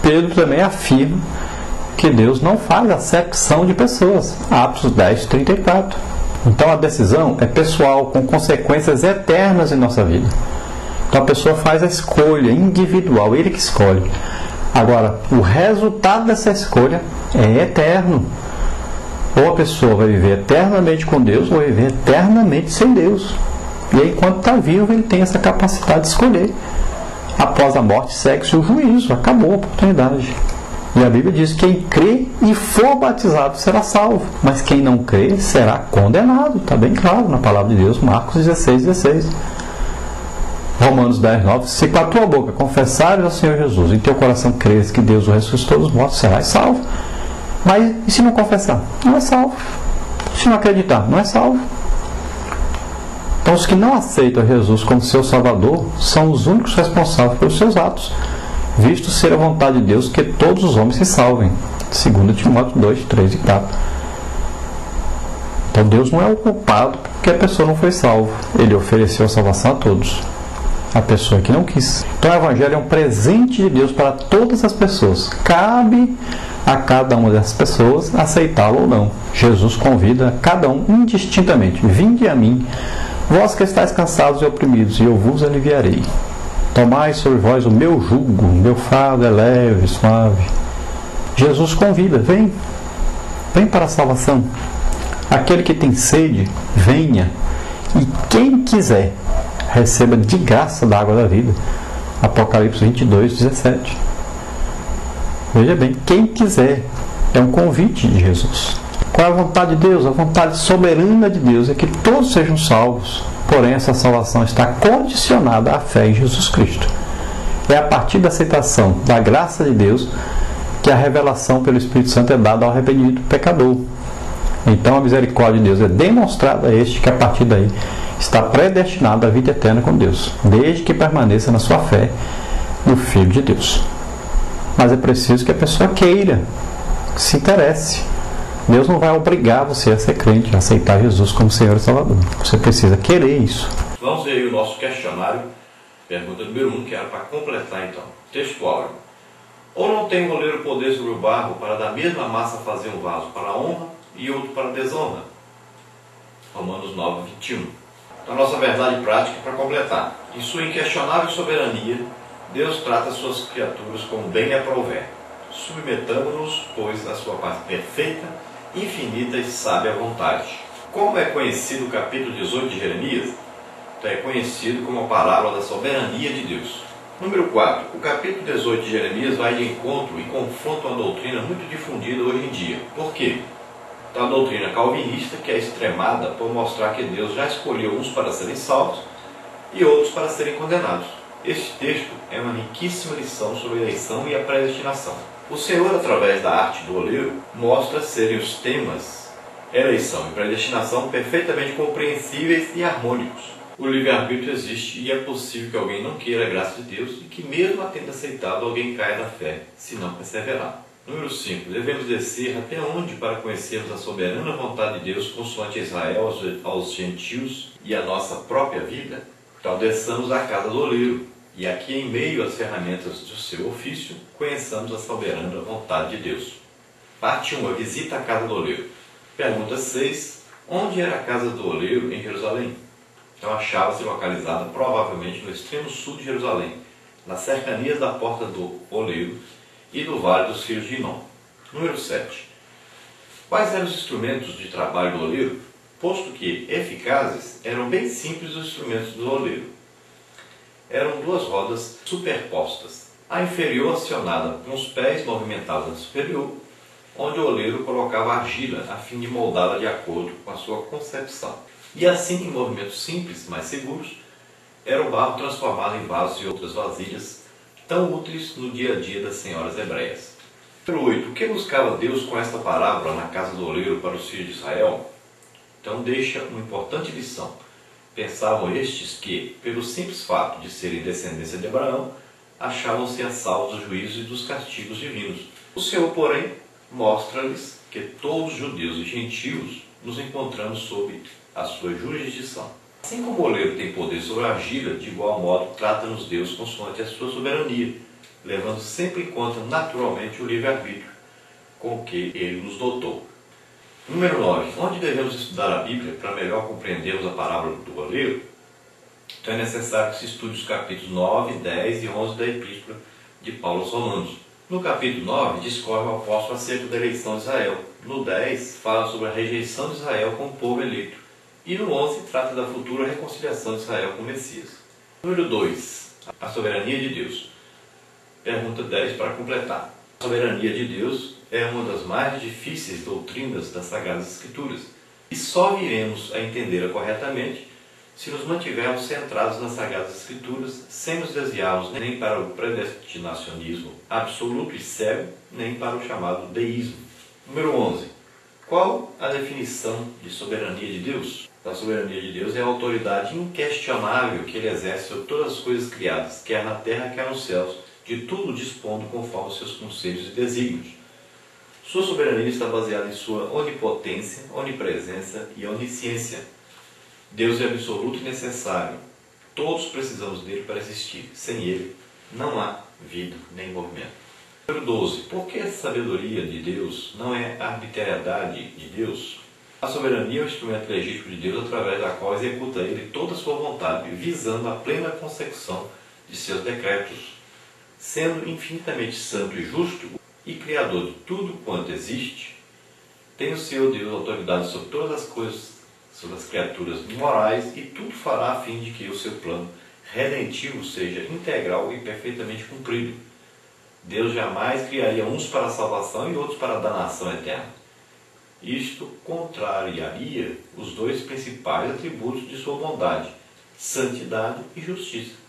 Pedro também afirma que Deus não faz acepção de pessoas. Atos 10, 34. Então a decisão é pessoal, com consequências eternas em nossa vida. Então a pessoa faz a escolha individual, ele que escolhe. Agora, o resultado dessa escolha é eterno. Ou a pessoa vai viver eternamente com Deus, ou vai viver eternamente sem Deus. E aí, enquanto está vivo, ele tem essa capacidade de escolher. Após a morte, segue-se o juízo, acabou a oportunidade. E a Bíblia diz que quem crê e for batizado será salvo, mas quem não crê será condenado. Está bem claro na palavra de Deus, Marcos 16, 16. Romanos 10, 9. Se com a tua boca confessares ao Senhor Jesus e em teu coração creres que Deus o ressuscitou dos mortos, serás salvo. Mas e se não confessar? Não é salvo. Se não acreditar, não é salvo. Então os que não aceitam Jesus como seu Salvador são os únicos responsáveis pelos seus atos, visto ser a vontade de Deus que todos os homens se salvem. 2 Timóteo 2, 3 e 4. Então Deus não é o culpado porque a pessoa não foi salva. Ele ofereceu a salvação a todos. A pessoa que não quis. Então o Evangelho é um presente de Deus para todas as pessoas. Cabe a cada uma dessas pessoas aceitá-lo ou não. Jesus convida cada um indistintamente. Vinde a mim, vós que estáis cansados e oprimidos, e eu vos aliviarei. Tomai sobre vós o meu jugo, meu fardo é leve, suave. Jesus convida, vem para a salvação. Aquele que tem sede, venha. E quem quiser, receba de graça da água da vida. Apocalipse 22, 17. Veja bem, quem quiser, é um convite de Jesus. Qual é a vontade de Deus? A vontade soberana de Deus é que todos sejam salvos. Porém, essa salvação está condicionada à fé em Jesus Cristo. É a partir da aceitação da graça de Deus que a revelação pelo Espírito Santo é dada ao arrependido pecador. Então, a misericórdia de Deus é demonstrada a este que, a partir daí, está predestinado à vida eterna com Deus, desde que permaneça na sua fé no Filho de Deus. Mas é preciso que a pessoa queira, se interesse. Deus não vai obrigar você a ser crente, a aceitar Jesus como Senhor e Salvador. Você precisa querer isso. Vamos ver aí o nosso questionário. Pergunta número 1, que era para completar então. Textual. Ou não tem o oleiro poder sobre o barro para da mesma massa fazer um vaso para a honra e outro para a desonra? Romanos 9, 21. Então, a nossa verdade prática para completar. Em sua inquestionável soberania, Deus trata suas criaturas como bem lhe aprouver. Submetamos-nos, pois, à sua parte perfeita, infinita e sábia vontade. Como é conhecido o capítulo 18 de Jeremias? Então, é conhecido como a parábola da soberania de Deus. Número 4. O capítulo 18 de Jeremias vai de encontro e confronta uma doutrina muito difundida hoje em dia. Por quê? Então, a doutrina calvinista, que é extremada por mostrar que Deus já escolheu uns para serem salvos e outros para serem condenados. Este texto é uma riquíssima lição sobre a eleição e a predestinação. O Senhor, através da arte do oleiro, mostra serem os temas eleição e predestinação perfeitamente compreensíveis e harmônicos. O livre-arbítrio existe e é possível que alguém não queira a graça de Deus e que, mesmo a tendo aceitado, alguém caia da fé, se não perseverar. Número 5. Devemos descer até onde para conhecermos a soberana vontade de Deus consoante Israel aos gentios e a nossa própria vida? Então, desçamos à casa do oleiro. E aqui, em meio às ferramentas do seu ofício, conheçamos a soberana vontade de Deus. Parte 1. A visita à casa do oleiro. Pergunta 6. Onde era a casa do oleiro em Jerusalém? Então, achava-se localizada provavelmente no extremo sul de Jerusalém, nas cercanias da porta do oleiro e do vale dos filhos de Inom. Número 7. Quais eram os instrumentos de trabalho do oleiro? Posto que eficazes, eram bem simples os instrumentos do oleiro. Eram duas rodas superpostas. A inferior acionada com os pés movimentados na superior, onde o oleiro colocava argila a fim de moldá-la de acordo com a sua concepção. E assim, em movimentos simples, mais seguros, era o barro transformado em vasos e outras vasilhas, tão úteis no dia a dia das senhoras hebreias. Número 8. O que buscava Deus com esta parábola na casa do oleiro para os filhos de Israel? Então deixa uma importante lição. Pensavam estes que, pelo simples fato de serem descendência de Abraão, achavam-se a salvo dos juízos e dos castigos divinos. O Senhor, porém, mostra-lhes que todos, judeus e gentios, nos encontramos sob a sua jurisdição. Assim como o oleiro tem poder sobre a argila, de igual modo trata-nos Deus consoante a sua soberania, levando sempre em conta naturalmente o livre-arbítrio com que ele nos dotou. Número 9. Onde devemos estudar a Bíblia para melhor compreendermos a parábola do oleiro? Então é necessário que se estude os capítulos 9, 10 e 11 da Epístola de Paulo aos Romanos. No capítulo 9, discorre o apóstolo acerca da eleição de Israel. No 10, fala sobre a rejeição de Israel como povo eleito. E no 11, trata da futura reconciliação de Israel com o Messias. Número 2. A soberania de Deus. Pergunta 10 para completar. A soberania de Deus é uma das mais difíceis doutrinas das Sagradas Escrituras. E só viremos a entendê-la corretamente se nos mantivermos centrados nas Sagradas Escrituras, sem nos desviarmos nem para o predestinacionismo absoluto e cego, nem para o chamado deísmo. Número 11. Qual a definição de soberania de Deus? A soberania de Deus é a autoridade inquestionável que ele exerce sobre todas as coisas criadas, quer na terra, quer nos céus, de tudo dispondo conforme os seus conselhos e desígnios. Sua soberania está baseada em sua onipotência, onipresença e onisciência. Deus é absoluto e necessário. Todos precisamos dele para existir. Sem ele, não há vida nem movimento. Número 12. Por que a sabedoria de Deus não é a arbitrariedade de Deus? A soberania é o instrumento legítimo de Deus através da qual executa ele toda a sua vontade, visando a plena consecução de seus decretos. Sendo infinitamente santo e justo e criador de tudo quanto existe, tem o seu Deus autoridade sobre todas as coisas, sobre as criaturas morais, e tudo fará a fim de que o seu plano redentivo seja integral e perfeitamente cumprido. Deus jamais criaria uns para a salvação e outros para a danação eterna. Isto contrariaria os dois principais atributos de sua bondade, santidade e justiça.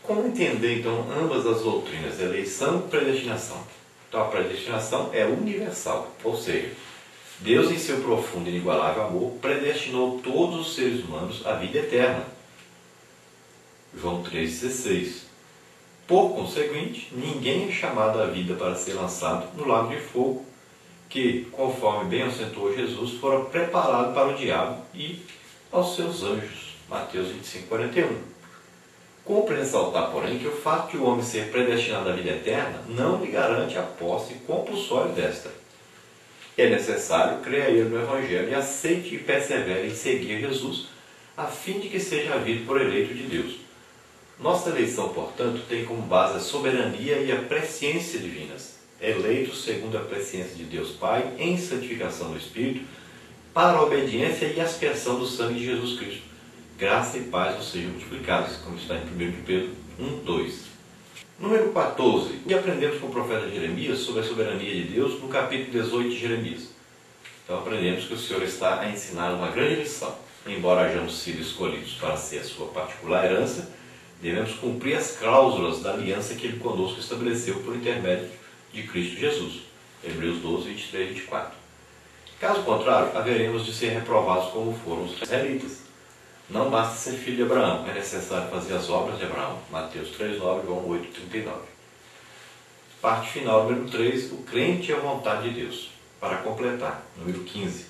Como entender, então, ambas as doutrinas, eleição e predestinação? Então, a predestinação é universal, ou seja, Deus, em seu profundo e inigualável amor, predestinou todos os seres humanos à vida eterna. João 3,16. Por conseguinte, ninguém é chamado à vida para ser lançado no lago de fogo, que, conforme bem acentuou Jesus, fora preparado para o diabo e aos seus anjos. Mateus 25,41. Cumpre ressaltar, porém, que o fato de o homem ser predestinado à vida eterna não lhe garante a posse compulsória desta. É necessário creia ele no Evangelho e aceite e persevere em seguir Jesus, a fim de que seja havido por eleito de Deus. Nossa eleição, portanto, tem como base a soberania e a presciência divinas, eleitos segundo a presciência de Deus Pai, em santificação do Espírito, para a obediência e aspersão do sangue de Jesus Cristo. Graça e paz nos sejam multiplicados, como está em 1 de Pedro 1:2. Número 14. E aprendemos com o profeta Jeremias sobre a soberania de Deus no capítulo 18 de Jeremias. Então aprendemos que o Senhor está a ensinar uma grande lição. Embora hajamos sido escolhidos para ser a sua particular herança, devemos cumprir as cláusulas da aliança que ele conosco estabeleceu por intermédio de Cristo Jesus. Hebreus 12, 23 e 24. Caso contrário, haveremos de ser reprovados como foram os israelitas. Não basta ser filho de Abraão, é necessário fazer as obras de Abraão. Mateus 3,9, João 8,39. Parte final, número 3, o crente é a vontade de Deus. Para completar, número 15.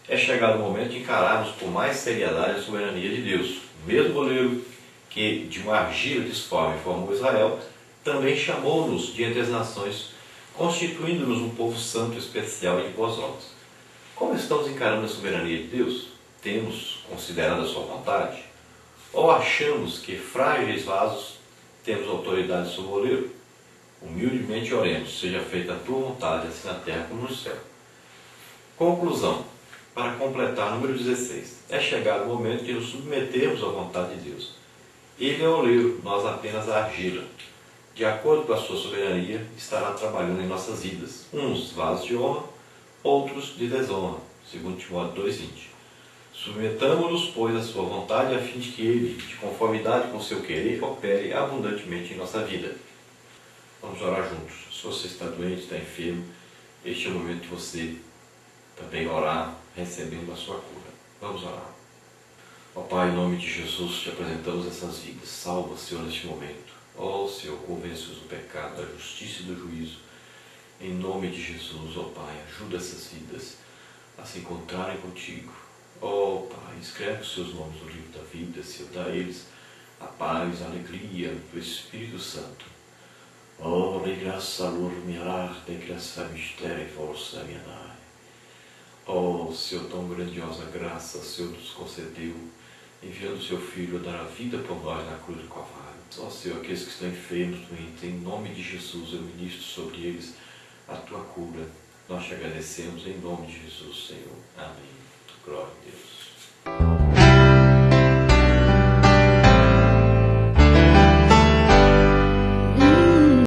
É chegado o momento de encararmos com mais seriedade a soberania de Deus. O mesmo goleiro que de uma argila disforme formou Israel, também chamou-nos de entre as nações, constituindo-nos um povo santo, especial e de boas obras. Como estamos encarando a soberania de Deus? Temos considerado a sua vontade? Ou achamos que frágeis vasos temos autoridade sobre o oleiro? Humildemente oremos, seja feita a tua vontade, assim na terra como no céu. Conclusão. Para completar, número 16. É chegado o momento de nos submetermos à vontade de Deus. Ele é o oleiro, nós apenas a argila. De acordo com a sua soberania, estará trabalhando em nossas vidas. Uns vasos de honra, outros de desonra. 2 Timóteo 2,20. Submetamo-nos, pois, à sua vontade, a fim de que ele, de conformidade com o seu querer, opere abundantemente em nossa vida. Vamos orar juntos. Se você está doente, está enfermo, este é o momento de você também orar, recebendo a sua cura. Vamos orar. Ó Pai, em nome de Jesus, te apresentamos essas vidas. Salva, Senhor, neste momento. Ó Senhor, convence-os do pecado, da justiça e do juízo. Em nome de Jesus, ó Pai, ajuda essas vidas a se encontrarem contigo. Ó Pai, escreve os seus nomes no livro da vida, Senhor, dá a eles a paz, a alegria do Espírito Santo. Oh, de graça mirar, de graça mistério e força minha. Oh, Senhor, tão grandiosa graça o Senhor nos concedeu, enviando o seu Filho a dar a vida por nós na cruz do Calvário. Ó Senhor, aqueles que estão enfermos, em nome de Jesus, eu ministro sobre eles a tua cura. Nós te agradecemos em nome de Jesus, Senhor. Amém. Glória a Deus.